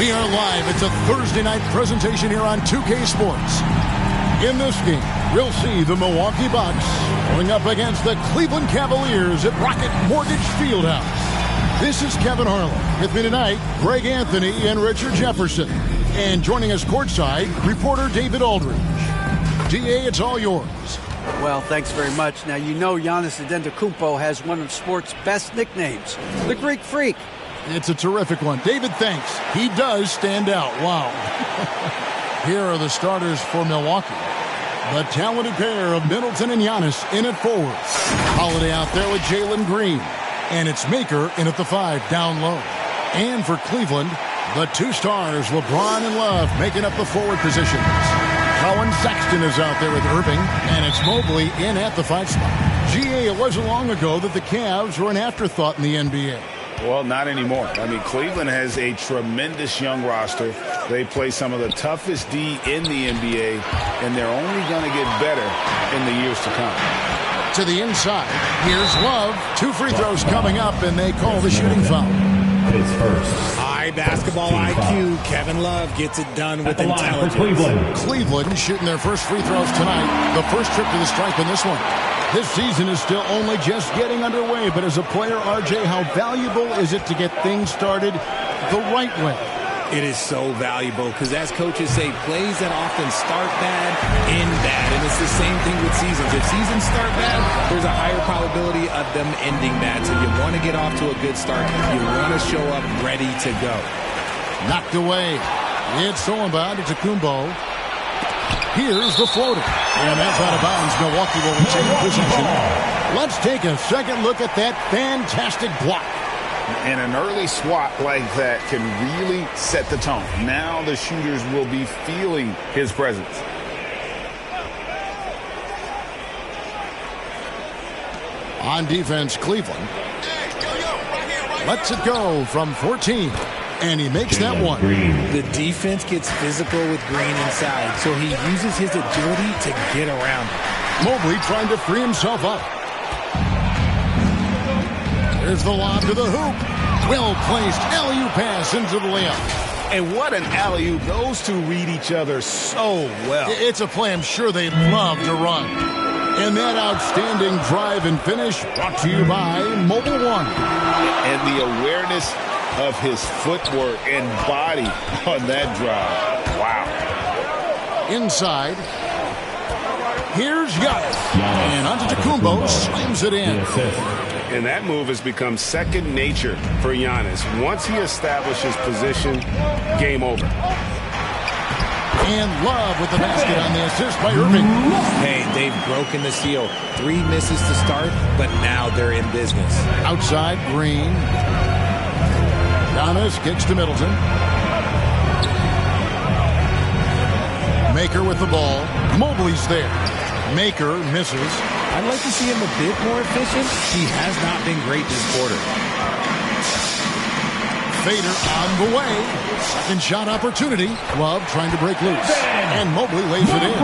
We are live. It's a Thursday night presentation here on 2K Sports. In this game, we'll see the Milwaukee Bucks going up against the Cleveland Cavaliers at Rocket Mortgage Fieldhouse. This is Kevin Harlan. With me tonight, Greg Anthony and Richard Jefferson. And joining us courtside, reporter David Aldridge. DA, it's all yours. Well, thanks very much. Now, you know Giannis Antetokounmpo has one of sports' best nicknames, the Greek Freak. It's a terrific one. David, thanks. He does stand out. Wow. Here are the starters for Milwaukee. The talented pair of Middleton and Giannis in at forward. Holiday out there with Jalen Green. And it's Maker in at the 5 down low. And for Cleveland, the two stars, LeBron and Love, making up the forward positions. Colin Sexton is out there with Irving, and it's Mobley in at the 5 spot. GA, it wasn't long ago that the Cavs were an afterthought in the NBA. Well, not anymore. I mean, Cleveland has a tremendous young roster. They play some of the toughest D in the NBA, and they're only going to get better in the years to come. To the inside, here's Love. 2 free throws coming up, and they call the shooting foul. His first. High basketball IQ. Kevin Love gets it done with intelligence. Cleveland shooting their first free throws tonight. The first trip to the stripe in this one. This season is still only just getting underway, but as a player, RJ, how valuable is it to get things started the right way? It is so valuable because, as coaches say, plays that often start bad, end bad. And it's the same thing with seasons. If seasons start bad, there's a higher probability of them ending bad. So you want to get off to a good start. You want to show up ready to go. Knocked away. It's Solemba to Tacumbo. Here's the floater. And that's out of bounds. Milwaukee will retain possession. Let's take a second look at that fantastic block. And an early swat like that can really set the tone. Now the shooters will be feeling his presence. On defense, Cleveland lets it go from 14. And he makes that one. The defense gets physical with Green inside, so he uses his agility to get around it. Mobley trying to free himself up. There's the lob to the hoop. Well-placed alley-oop pass into the layup. And what an alley-oop. Those two read each other so well. It's a play I'm sure they'd love to run. And that outstanding drive and finish brought to you by Mobile One. And the awareness of his footwork and body on that drive. Wow. Inside. Here's Giannis. And Antetokounmpo slams it in. And that move has become second nature for Giannis. Once he establishes position, game over. And Love with the basket on the assist by Irving. Hey, they've broken the seal. 3 misses to start, but now they're in business. Outside, Green. Giannis kicks to Middleton. Maker with the ball. Mobley's there. Maker misses. I'd like to see him a bit more efficient. He has not been great this quarter. Fader on the way. Second shot opportunity. Love trying to break loose. And Mobley lays it in.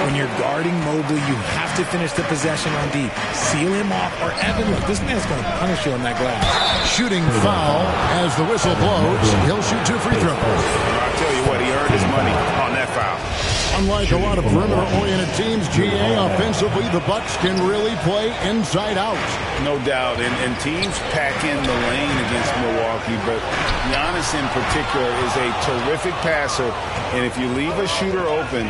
When you're guarding Mobley, you have to finish the possession on deep. Seal him off, or Evan, look, this man's going to punish you on that glass. Shooting foul as the whistle blows. He'll shoot 2 free throws. I'll tell you what, he earned his money on that foul. Unlike a lot of perimeter-oriented teams, GA, offensively, the Bucks can really play inside out. No doubt, and teams pack in the lane against Milwaukee, but Giannis in particular is a terrific passer, and if you leave a shooter open,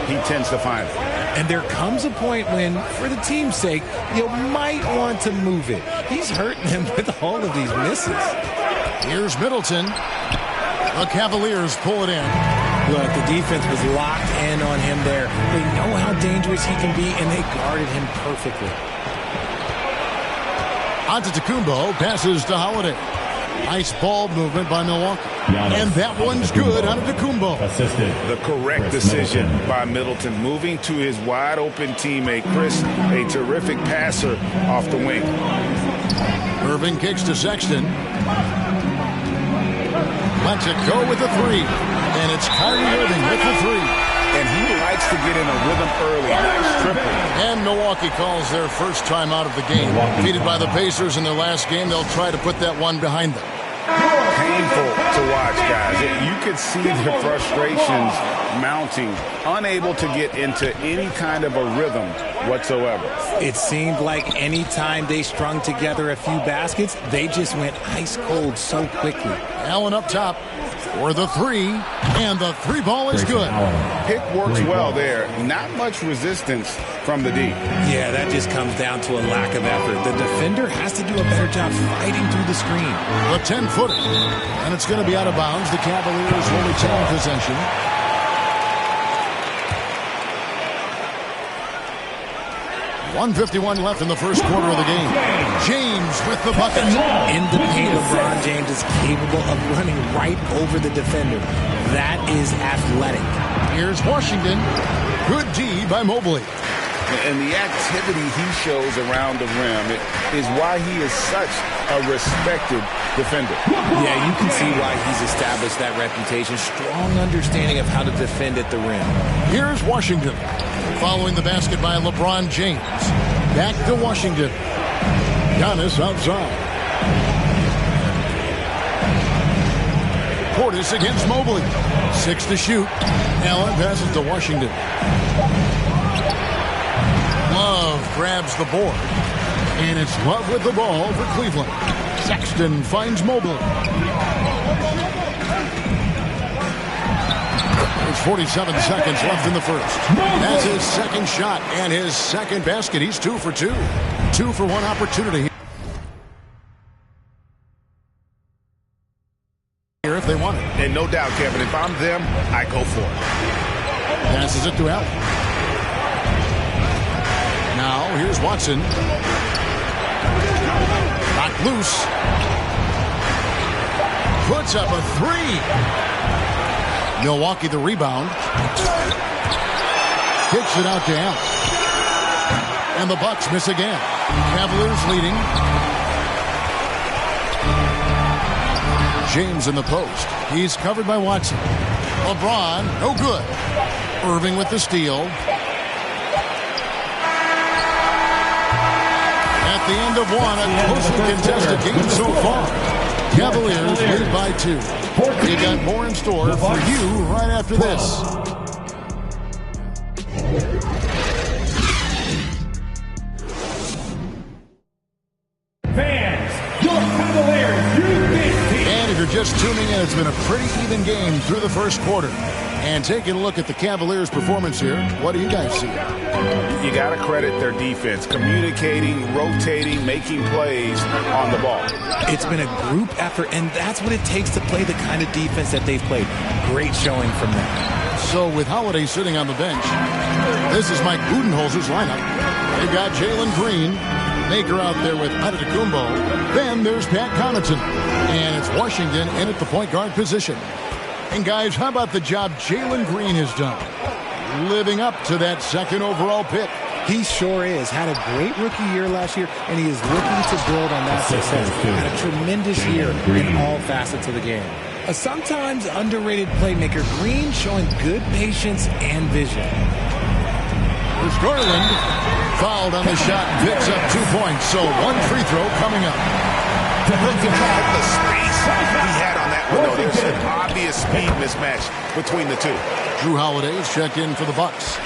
he tends to find it. And there comes a point when, for the team's sake, you might want to move it. He's hurting him with all of these misses. Here's Middleton. The Cavaliers pull it in. Look, the defense was locked in on him there. They know how dangerous he can be, and they guarded him perfectly. Antetokounmpo passes to Holiday. Nice ball movement by Milwaukee. And that one's good. Antetokounmpo. The correct decision by Middleton, moving to his wide-open teammate, Chris, a terrific passer off the wing. Irving kicks to Sexton. Lets it go with the 3. And it's Kyrie Irving with the 3. And he likes to get in a rhythm early. Nice triple. And Milwaukee calls their first time out of the game. Defeated by the Pacers in their last game, they'll try to put that one behind them. painful to watch, guys. You could see the frustrations mounting, unable to get into any kind of a rhythm whatsoever. It seemed like any time they strung together a few baskets, they just went ice cold so quickly. Allen up top for the three, and the three ball is good. Pick works well there. Not much resistance from the D. Yeah, that just comes down to a lack of effort. The defender has to do a better job fighting through the screen. The 10-footer, and it's going to be out of bounds. The Cavaliers will retain possession. .151 left in the first quarter of the game. James with the bucket. In the paint, LeBron James is capable of running right over the defender. That is athletic. Here's Washington. Good D by Mobley. And the activity he shows around the rim is why he is such a respected defender. Yeah, you can see why he's established that reputation. Strong understanding of how to defend at the rim. Here's Washington. Following the basket by LeBron James. Back to Washington. Giannis outside. Portis against Mobley. 6 to shoot. Allen passes to Washington. Love grabs the board. And it's Love with the ball for Cleveland. Sexton finds Mobley. There's 47 seconds left in the first. That's his second shot and his second basket. He's 2 for 2. 2 for 1 opportunity here if they want it. And no doubt, Kevin, if I'm them, I go for it. Passes it to Allen. Now here's Watson. Knocked loose. Puts up a three. Milwaukee the rebound. Kicks it out to Allen. And the Bucks miss again. Cavaliers leading. James in the post. He's covered by Watson. LeBron, no good. Irving with the steal. At the end of one, a closely contested game so far. Cavaliers lead by 2. We got more in store for you right after this. Fans, your Cavaliers, and if you're just tuning in, it's been a pretty even game through the first quarter. And taking a look at the Cavaliers' performance here, what do you guys see? You got to credit their defense, communicating, rotating, making plays on the ball. It's been a group effort, and that's what it takes to play the kind of defense that they've played. Great showing from them. So with Holiday sitting on the bench, this is Mike Budenholzer's lineup. They've got Jalen Green, Maker out there with Antetokounmpo. Then there's Pat Connaughton. And it's Washington in at the point guard position. And guys, how about the job Jalen Green has done? Living up to that second overall pick. He sure is. Had a great rookie year last year, and he is looking to build on that success. Had a tremendous year in all facets of the game. A sometimes underrated playmaker, Green showing good patience and vision. There's Garland. Fouled on the shot, picks up 2 points. So 1 free throw coming up. Look at the space he had on that one, though. There's an obvious speed mismatch between the two. Drew Holiday's checked in for the Bucks.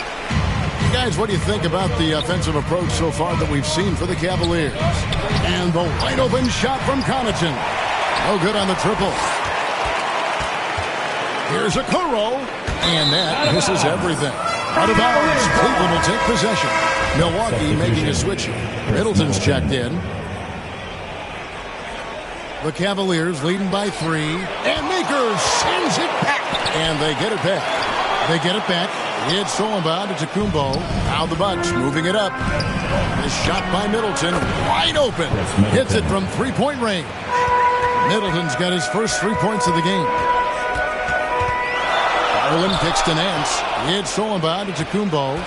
You guys, what do you think about the offensive approach so far that we've seen for the Cavaliers? And the wide open shot from Connaughton. No good on the triple. Here's a Okoro, and that misses everything. Out of bounds, Cleveland will take possession. Milwaukee making a switch. Middleton's checked in. The Cavaliers leading by 3. And Maker sends it back. And they get it back. They get it back. It's Solomon to Antetokounmpo. Now the Bucks moving it up. The shot by Middleton. Wide open. Hits it from three-point range. Middleton's got his first 3 points of the game. Garland kicks to Nance. It's Solomon to Antetokounmpo.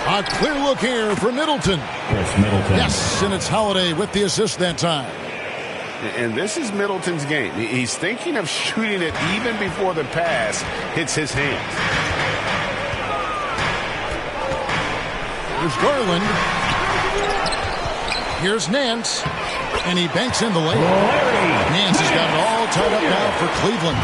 A clear look here for Middleton. Yes, and it's Holiday with the assist that time. And this is Middleton's game. He's thinking of shooting it even before the pass hits his hands. Here's Garland. Here's Nance. And he banks in the layup. Nance has got it all tied up now for Cleveland.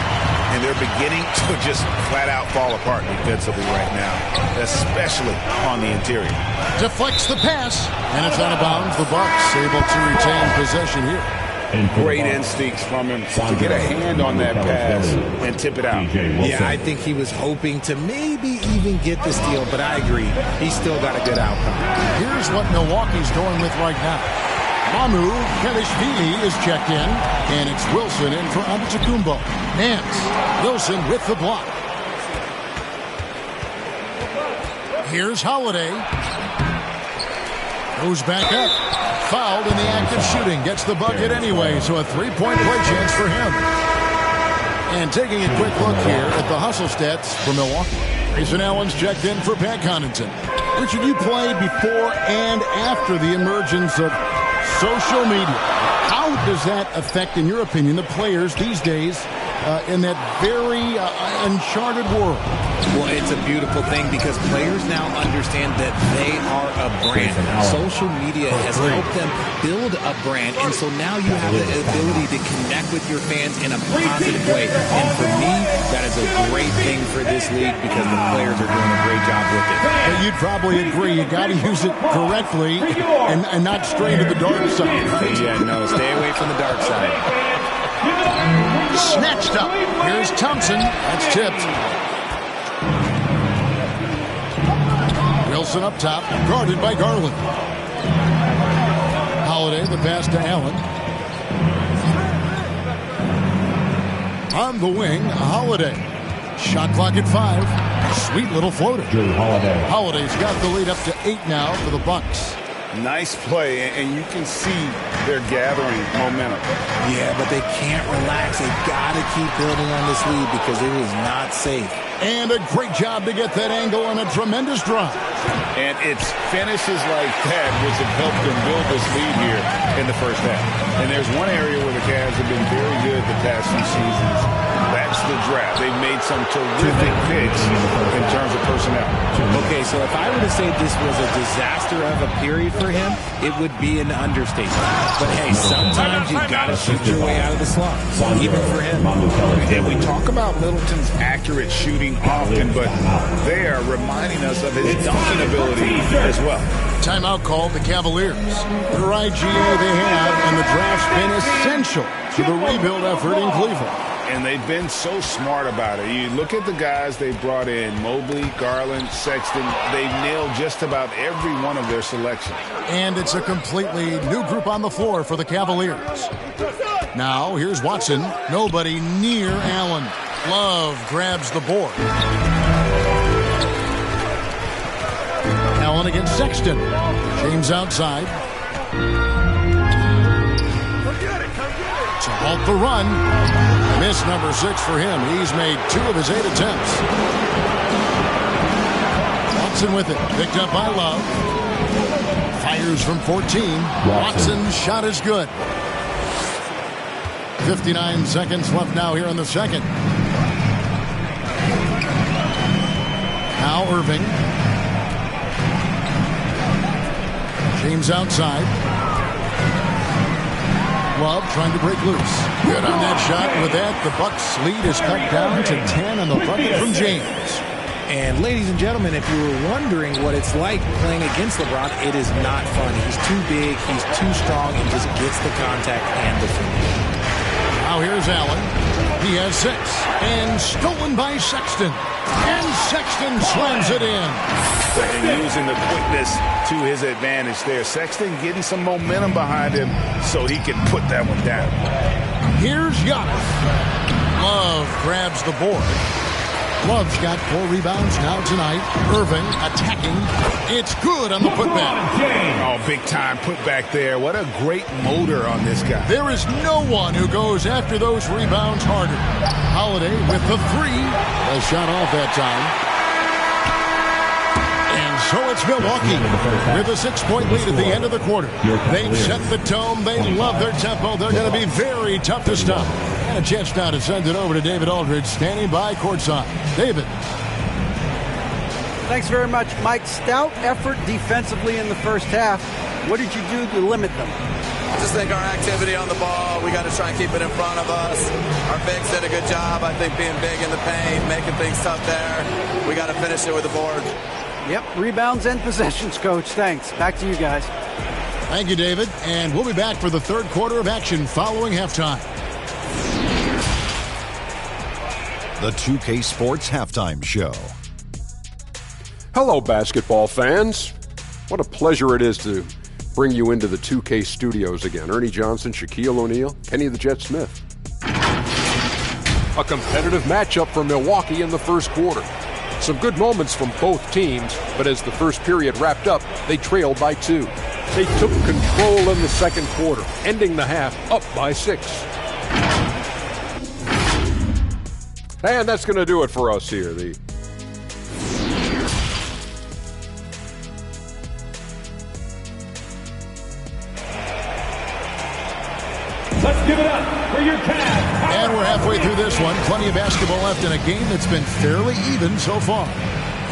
And they're beginning to just flat out fall apart defensively right now, especially on the interior. Deflects the pass, and it's out of bounds. The Bucks able to retain possession here. Great instincts from him to get a hand on that pass and tip it out. Yeah, I think he was hoping to maybe even get the steal, but I agree. He's still got a good outcome. Here's what Milwaukee's going with right now. Mamu Kelishvili is checked in, and it's Wilson in for Antetokounmpo. Nance, Wilson with the block. Here's Holiday. Goes back up. Fouled in the act of shooting. Gets the bucket anyway, so a three-point play chance for him. And taking a quick look here at the hustle stats for Milwaukee. Grayson Allen's checked in for Pat Connaughton. Richard, you played before and after the emergence of social media. How does that affect, in your opinion, the players these days in that very uncharted world? Well, it's a beautiful thing because players now understand that they are a brand. Social media has helped them build a brand, and so now you have the ability to connect with your fans in a positive way. And for me, that is a great thing for this league because the players are doing a great job with it. But you'd probably agree you got to use it correctly and not stray to the dark side. Right? Yeah, no, stay away from the dark side. Snatched up. Here's Thompson. That's tipped. Wilson up top, guarded by Garland. Holiday, the pass to Allen. On the wing, Holiday. Shot clock at 5. Sweet little floater. Holiday's got the lead up to 8 now for the Bucks. Nice play, and you can see they're gathering momentum. Yeah, but they can't relax. They've got to keep building on this lead because it is not safe. And a great job to get that angle on a tremendous drive. And it's finishes like that which have helped them build this lead here in the first half. And there's one area where the Cavs have been very good the past few seasons. That's the draft. They've made some terrific picks in terms of personnel. Okay, so if I were to say this was a disaster of a period for him, it would be an understatement. But hey, sometimes you've got to shoot your way out of the slump, even for him. And we talk about Middleton's accurate shooting often, but they are reminding us of his dunking ability as well. Timeout called the Cavaliers. The right GA they have, and the draft's been essential to the rebuild effort in Cleveland. And they've been so smart about it. You look at the guys they brought in, Mobley, Garland, Sexton. They've nailed just about every one of their selections. And it's a completely new group on the floor for the Cavaliers. Now, here's Watson. Nobody near Allen. Love grabs the board. Allen against Sexton. James outside. To halt the run. Miss number 6 for him. He's made 2 of his 8 attempts. Watson with it. Picked up by Love. Fires from 14. Watson's shot is good. 59 seconds left now here in the second. Now Irving. James outside. Love trying to break loose. Good on that shot. With that, the Bucks lead is cut down to 10 on the bucket from James. And ladies and gentlemen, if you were wondering what it's like playing against LeBron, it is not fun. He's too big, he's too strong, and just gets the contact and the finish. Now here's Allen. He has 6. And stolen by Sexton. And Sexton slams it in. And using the quickness to his advantage there. Sexton getting some momentum behind him so he can put that one down. Here's Giannis. Love grabs the board. Love's got 4 rebounds now tonight. Irving attacking. It's good on the putback. Oh, big time putback there. What a great motor on this guy. There is no one who goes after those rebounds harder. Holiday with the 3. A shot off that time. And so it's Milwaukee with a 6-point lead at the end of the quarter. They've set the tone. They love their tempo. They're going to be very tough to stop. And a chance now to send it over to David Aldridge, standing by courtside. David. Thanks very much, Mike. Stout effort defensively in the first half. What did you do to limit them? I just think our activity on the ball, we got to try and keep it in front of us. Our bigs did a good job, I think, being big in the paint, making things tough there. We got to finish it with the board. Yep, rebounds and possessions, Coach. Thanks. Back to you guys. Thank you, David. And we'll be back for the third quarter of action following halftime. The 2K Sports Halftime Show. Hello, basketball fans. What a pleasure it is to bring you into the 2K studios again. Ernie Johnson, Shaquille O'Neal, Kenny the Jet Smith. A competitive matchup for Milwaukee in the first quarter. Some good moments from both teams, but as the first period wrapped up, they trailed by 2. They took control in the second quarter, ending the half up by 6. And that's going to do it for us here. Let's give it up for your Cavs. And we're halfway through this one. Plenty of basketball left in a game that's been fairly even so far.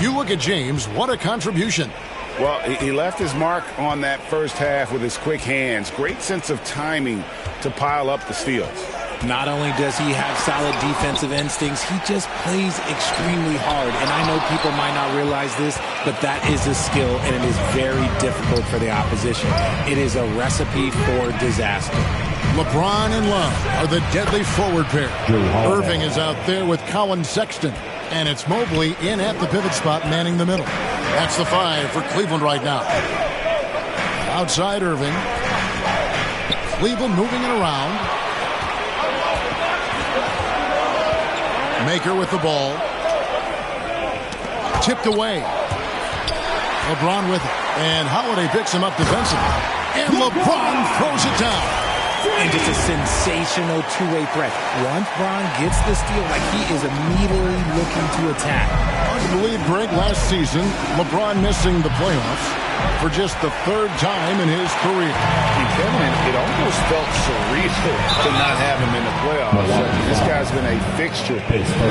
You look at James, what a contribution. Well, he left his mark on that first half with his quick hands. Great sense of timing to pile up the steals. Not only does he have solid defensive instincts, he just plays extremely hard. And I know people might not realize this, but that is a skill, and it is very difficult for the opposition. It is a recipe for disaster. LeBron and Love are the deadly forward pair. Irving is out there with Colin Sexton. And it's Mobley in at the pivot spot, manning the middle. That's the 5 for Cleveland right now. Outside Irving. Cleveland moving it around. Maker with the ball. Tipped away. LeBron with it. And Holiday picks him up defensively. And LeBron throws it down. And just a sensational two-way threat. Once Bron gets the steal, like he is immediately looking to attack. Hard to believe, Greg, last season, LeBron missing the playoffs for just the 3rd time in his career. And Kevin, it almost felt surreal to not have him in the playoffs. This guy's been a fixture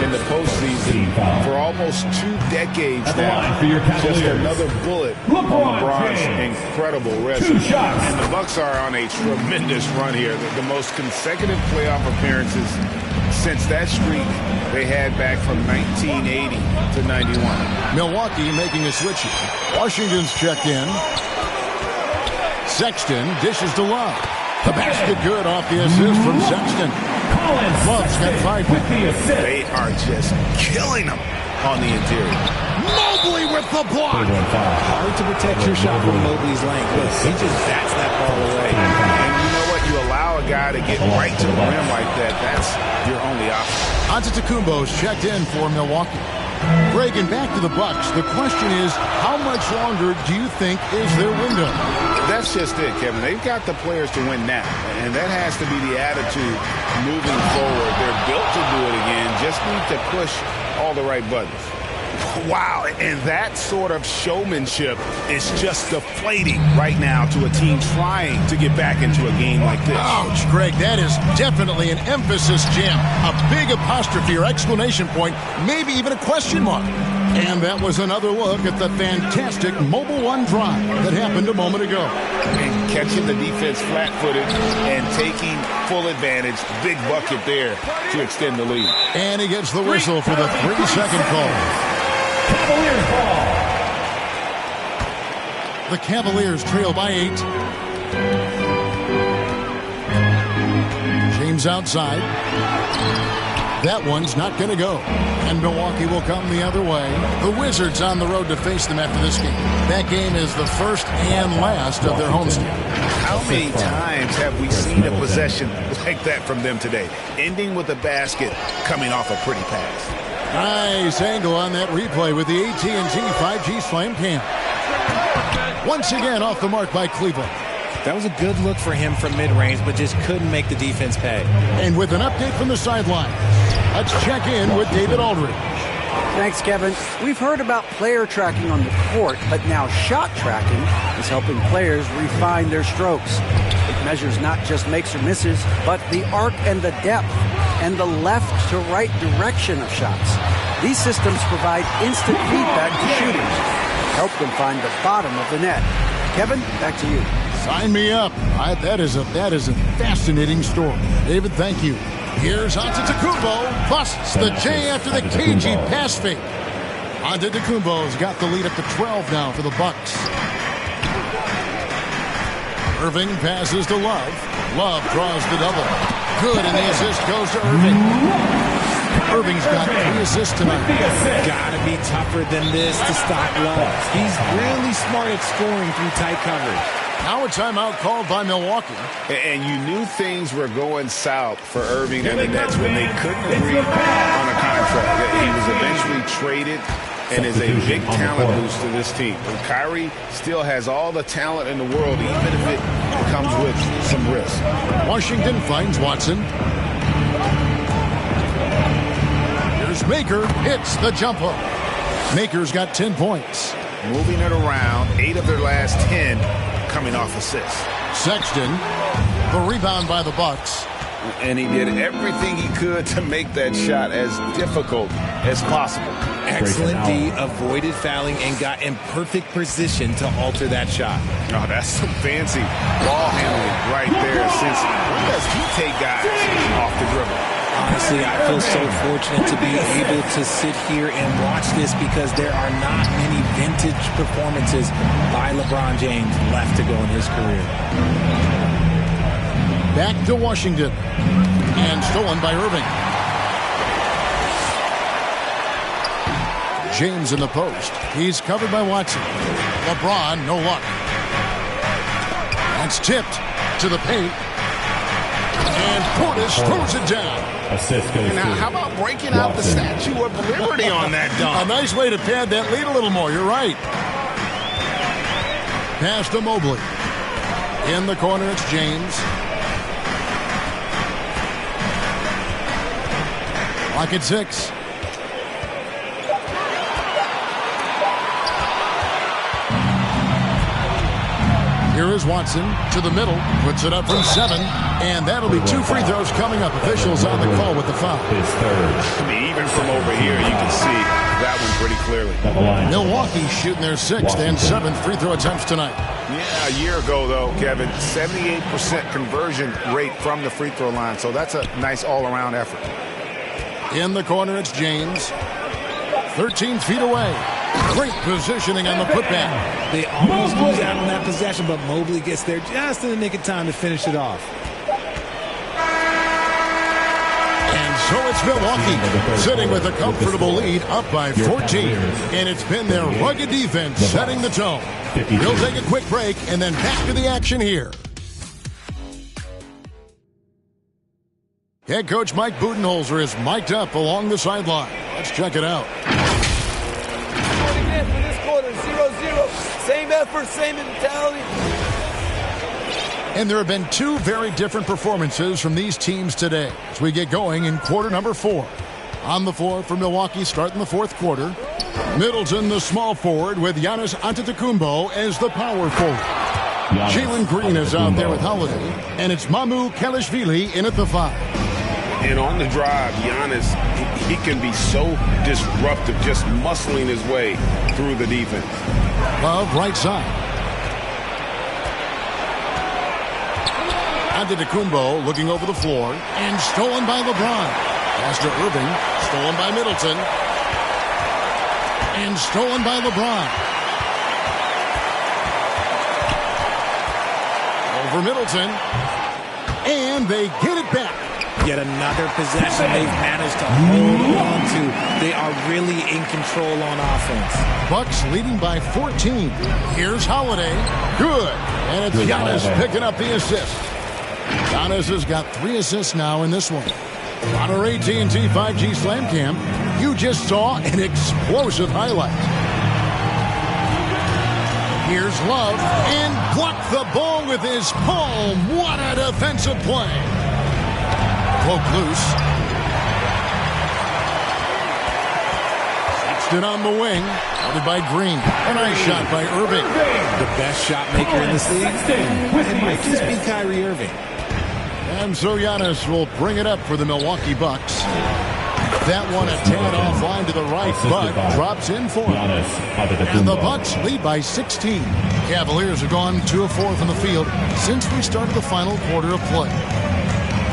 in the postseason for almost 2 decades now. Just another bullet on LeBron's incredible resume. And the Bucks are on a tremendous run here. The most consecutive playoff appearances since that streak they had back from 1980 to 91. Milwaukee making a switch here. Washington's checked in. Sexton dishes to Love. The basket good off the assist from Sexton. Love's got 5 points. They are just killing them on the interior. Mobley with the block. Hard to protect your shot from Mobley's length. Look, he just bats that ball away. And you know what? You allow a guy to get right to the rim like that. That's your only option. Antetokounmpo's checked in for Milwaukee. Greg, and back to the Bucks. The question is, how much longer do you think is their window? That's just it, Kevin. They've got the players to win now, and that has to be the attitude moving forward. They're built to do it again. Just need to push all the right buttons. Wow, and that sort of showmanship is just deflating right now to a team trying to get back into a game like this. Ouch, Greg, that is definitely an emphasis jam. A big apostrophe or exclamation point, maybe even a question mark. And that was another look at the fantastic Mobile One drive that happened a moment ago. And catching the defense flat-footed and taking full advantage. Big bucket there to extend the lead. And he gets the whistle for the 3-second call. Cavaliers ball. The Cavaliers trail by 8. James outside. That one's not going to go. And Milwaukee will come the other way. The Wizards on the road to face them after this game. That game is the first and last of their homestand. How many times have we seen a possession like that from them today? Ending with a basket, coming off a pretty pass. Nice angle on that replay with the AT&T 5G Slam Cam. Once again off the mark by Cleveland. That was a good look for him from mid-range, but just couldn't make the defense pay. And with an update from the sideline, let's check in with David Aldridge. Thanks, Kevin. We've heard about player tracking on the court, but now shot tracking is helping players refine their strokes. It measures not just makes or misses, but the arc and the depth and the left to right direction of shots. These systems provide instant feedback to shooters, help them find the bottom of the net. Kevin, back to you. Sign me up. That is a fascinating story. David, thank you. Here's Antetokounmpo. Busts the J after the cagey pass fake. Antetokounmpo's got the lead up to 12 now for the Bucks. Irving passes to Love. Love draws the double. Good, and the assist goes to Irving. Irving's got 3 assists tonight. Gotta be tougher than this to stop Love. He's really smart at scoring through tight coverage. Now a timeout called by Milwaukee. And you knew things were going south for Irving and the Nets when they couldn't agree on a contract. He was eventually traded and is a big talent boost to this team. And Kyrie still has all the talent in the world, even if it comes with some risk. Washington finds Watson. Here's Maker, hits the jump hook. Maker's got 10 points. Moving it around, 8 of their last 10 coming off assists. Sexton, the rebound by the Bucks. And he did everything he could to make that shot as difficult as possible. Excellent D, avoided fouling, and got in perfect position to alter that shot. Oh, that's some fancy ball handling right there. Since when does he take guys off the dribble? Honestly, I feel so fortunate to be able to sit here and watch this because there are not many vintage performances by LeBron James left to go in his career. Back to Washington. And stolen by Irving. James in the post. He's covered by Watson. LeBron, no luck. That's tipped to the paint. And Portis throws it down. Now, how about breaking out the Statue of Liberty on that dunk? A nice way to pad that lead a little more. You're right. Pass to Mobley. In the corner, it's James. Lock at 6. Here is Watson to the middle, puts it up from 7, and that'll be 2 free throws coming up. Officials on the call with the foul. I mean, even from over here, you can see that one pretty clearly. Milwaukee shooting their 6th and 7th free throw attempts tonight. Yeah, a year ago, though, Kevin, 78% conversion rate from the free throw line, so that's a nice all-around effort. In the corner, it's James. 13 feet away. Great positioning on the putback. They almost lose out on that possession, but Mobley gets there just in the nick of time to finish it off. And so it's Milwaukee sitting with a comfortable lead up by 14. And it's been their rugged defense setting the tone. We'll take a quick break and then back to the action here. Head coach Mike Budenholzer is mic'd up along the sideline. Let's check it out. Again for this quarter, 0-0. Same effort, same mentality. And there have been 2 very different performances from these teams today as we get going in quarter number 4. On the floor for Milwaukee starting the 4th quarter. Middleton, the small forward, with Giannis Antetokounmpo as the power forward. Jalen Green is out there with Holiday, and it's Mamu Kelishvili in at the 5. And on the drive, Giannis, he can be so disruptive, just muscling his way through the defense. Love, right side. Antetokounmpo looking over the floor, and stolen by LeBron. Pass to Irving, stolen by Middleton. And stolen by LeBron. Over Middleton. And they get it back. Yet another possession they've managed to hold on to. They are really in control on offense. Bucks leading by 14. Here's Holiday. Good. And it's Giannis picking up the assist. Giannis has got 3 assists now in this one. On our AT&T 5G Slam Cam, you just saw an explosive highlight. Here's Love, and blocked the ball with his palm. What a defensive play. Poke loose. Sexton on the wing. Guarded by Green. A nice shot by Irving. The best shot maker in this league. It might just be Kyrie Irving. And so Giannis will bring it up for the Milwaukee Bucks. That one a tad offline to the right, but drops in for him. And the Bucks lead by 16. Cavaliers have gone 2 of 4 from the field since we started the final quarter of play.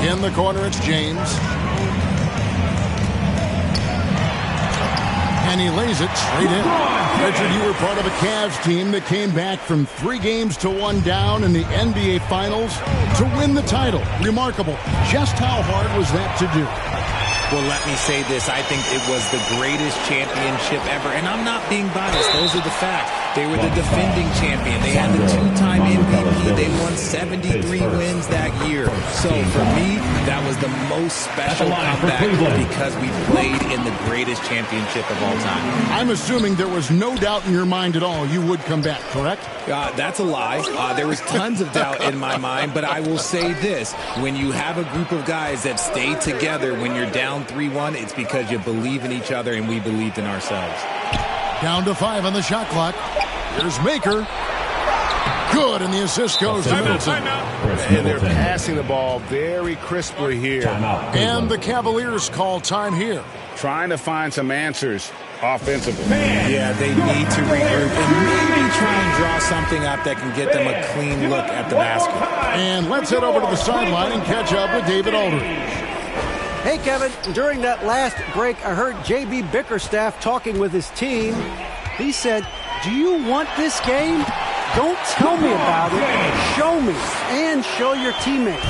In the corner, it's James. And he lays it straight in. Richard, you were part of a Cavs team that came back from 3 games to 1 down in the NBA Finals to win the title. Remarkable. Just how hard was that to do? Well, let me say this. I think it was the greatest championship ever. And I'm not being biased. Those are the facts. They were the defending champion. They had the 2-time MVP. They won 73 wins that year. So for me, that was the most special comeback because we played in the greatest championship of all time. I'm assuming there was no doubt in your mind at all you would come back, correct? That's a lie. There was tons of doubt in my mind, but I will say this. When you have a group of guys that stay together when you're down 3-1, it's because you believe in each other and we believed in ourselves. Down to 5 on the shot clock. Here's Maker. Good, and the assist goes to Middleton. And they're passing the ball very crisply here. And the Cavaliers call time here. Trying to find some answers offensively. Yeah, they need to regroup and maybe try and draw something up that can get them a clean look at the basket. And let's head over to the sideline and catch up with David Aldridge. Hey, Kevin, during that last break, I heard J.B. Bickerstaff talking with his team. He said, do you want this game? Don't tell me about it. Show me and show your teammates.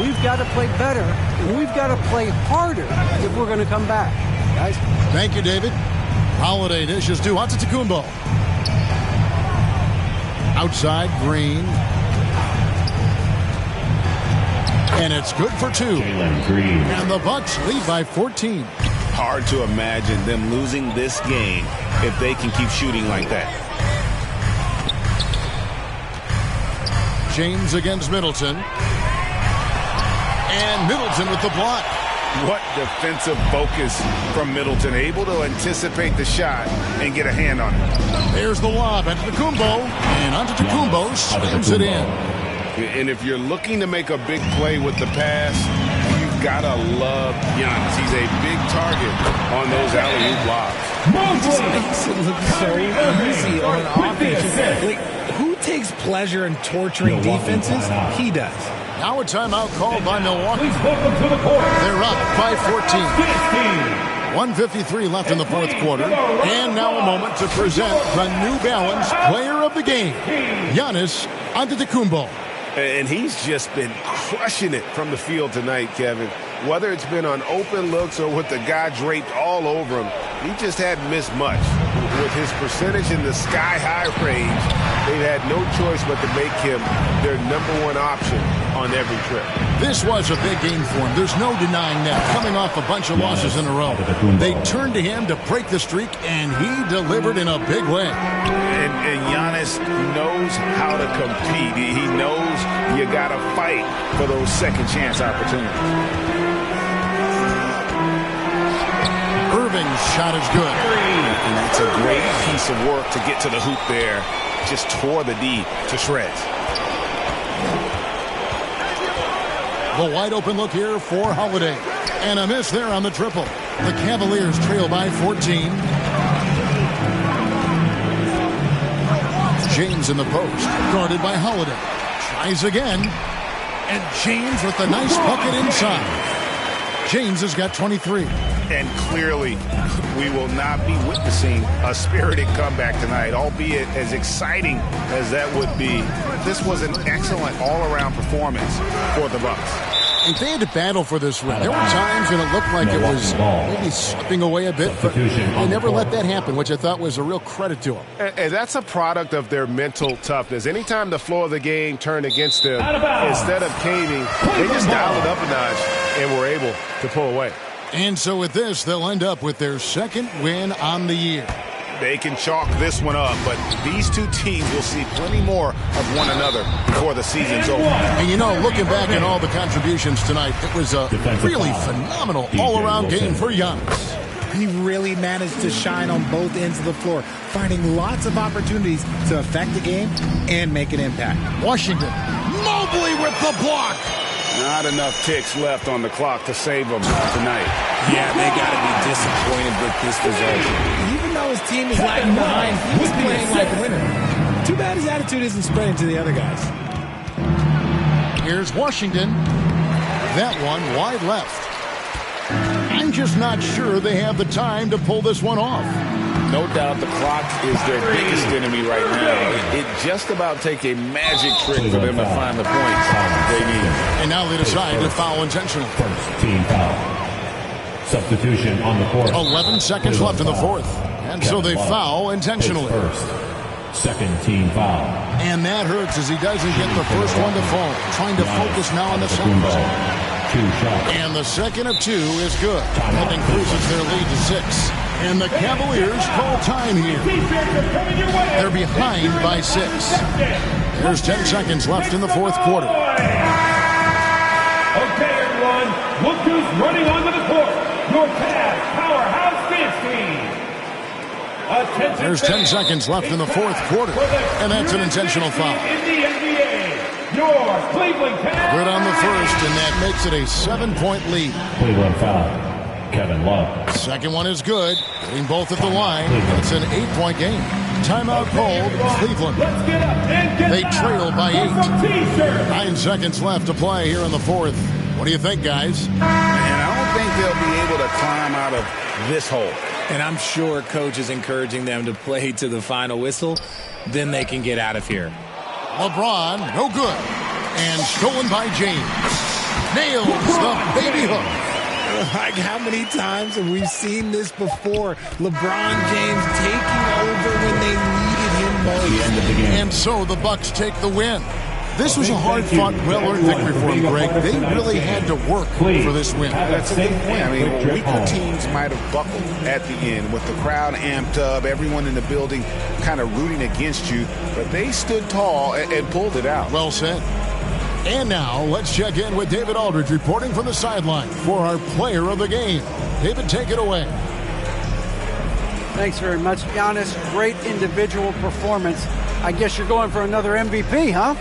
We've got to play better, and we've got to play harder if we're going to come back. Guys? Thank you, David. Holiday dishes to Antetokounmpo. Outside, Green. And it's good for 2. And the Bucks lead by 14. Hard to imagine them losing this game if they can keep shooting like that. James against Middleton. And Middleton with the block. What defensive focus from Middleton. Able to anticipate the shot and get a hand on it. There's the lob. Antetokounmpo. And Antetokounmpo slams it in. And if you're looking to make a big play with the pass, you've got to love Giannis. He's a big target on those alley-oop blocks. He just makes it look so easy on offense. Like, who takes pleasure in torturing defenses? He does. Now a timeout called by Milwaukee. They're up by 14. 1:53 left in the fourth quarter. And now a moment to present the New Balance Player of the Game, Giannis Antetokounmpo. And he's just been crushing it from the field tonight, Kevin. Whether it's been on open looks or with the guy draped all over him, he just hadn't missed much. With his percentage in the sky-high range, they've had no choice but to make him their #1 option on every trip. This was a big game for him. There's no denying that. Coming off a bunch of losses in a row. They turned to him to break the streak, and he delivered in a big way. And Giannis knows how to compete. He knows you got to fight for those second chance opportunities. Irving's shot is good. And that's a great piece of work to get to the hoop there. Just tore the D to shreds. The wide open look here for Holiday. And a miss there on the triple. The Cavaliers trail by 14. James in the post, guarded by Holiday. Tries again. And James with the nice bucket inside. James has got 23. And clearly, we will not be witnessing a spirited comeback tonight, albeit as exciting as that would be. This was an excellent all-around performance for the Bucks. And they had to battle for this win. There were times when it looked like it was maybe slipping away a bit, but they never let that happen, which I thought was a real credit to them. And that's a product of their mental toughness. Anytime the flow of the game turned against them, instead of caving, they just dialed it up a notch and were able to pull away. And so with this, they'll end up with their second win on the year. They can chalk this one up, but these two teams will see plenty more of one another before the season's over. And you know, looking back at all the contributions tonight, it was a really phenomenal all-around game for Giannis. He really managed to shine on both ends of the floor, finding lots of opportunities to affect the game and make an impact. Washington, Mobley with the block. Not enough ticks left on the clock to save them tonight. Yeah, they got to be disappointed with this result. Even though his team is lagging behind, he's playing like a winner. Too bad his attitude isn't spreading to the other guys. Here's Washington. That one wide left. I'm just not sure they have the time to pull this one off. No doubt the clock is their biggest enemy right now. It just about take a magic trick for them to find the points they need. And now they decide to foul intentionally. First team foul. Substitution on the court. 11 seconds left in the fourth. And so they foul intentionally. First. Second team foul. And that hurts as he doesn't get the first one to fall. Trying to focus now on the second. 2 shots. And the second of 2 is good. That increases their lead to 6. And the Cavaliers call time here. They're behind by 6. There's 10 seconds left in the fourth quarter. Okay, everyone. Look who's running onto the court. Your Cavs powerhouse dance team. Attention, there's 10 seconds left in the fourth quarter. And that's an intentional foul. In the NBA, your Cleveland Cavs. Good on the first, and that makes it a 7-point lead. Cleveland foul. Kevin Love. Second one is good. Getting both at the line. It's an 8-point game. Timeout called Cleveland. They trail by 8. 9 seconds left to play here in the fourth. What do you think, guys? Man, I don't think they'll be able to climb out of this hole. And I'm sure Coach is encouraging them to play to the final whistle. Then they can get out of here. LeBron, no good. And stolen by James. Nails the baby hook. Like, how many times have we seen this before? LeBron James taking over when they needed him most. And so the Bucks take the win. This was a hard-fought, well-earned victory for them, Greg. They really had to work for this win. That's a good point. I mean, weaker teams might have buckled at the end with the crowd amped up, everyone in the building kind of rooting against you. But they stood tall and pulled it out. Well said. And now, let's check in with David Aldridge reporting from the sideline for our player of the game. David, take it away. Thanks very much, Giannis. Great individual performance. I guess you're going for another MVP, huh?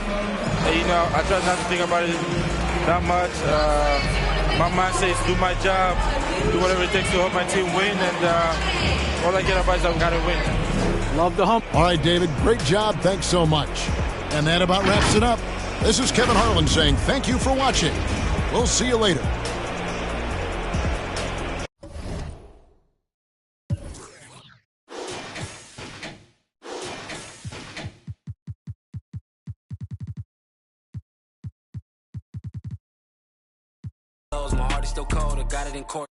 Hey, you know, I try not to think about it that much. My mindset is do my job, do whatever it takes to help my team win, and all I get advice is I've got to win. Love the hump. All right, David, great job. Thanks so much. And that about wraps it up. This is Kevin Harlan saying thank you for watching. We'll see you later. My heart is still cold, I got it in court.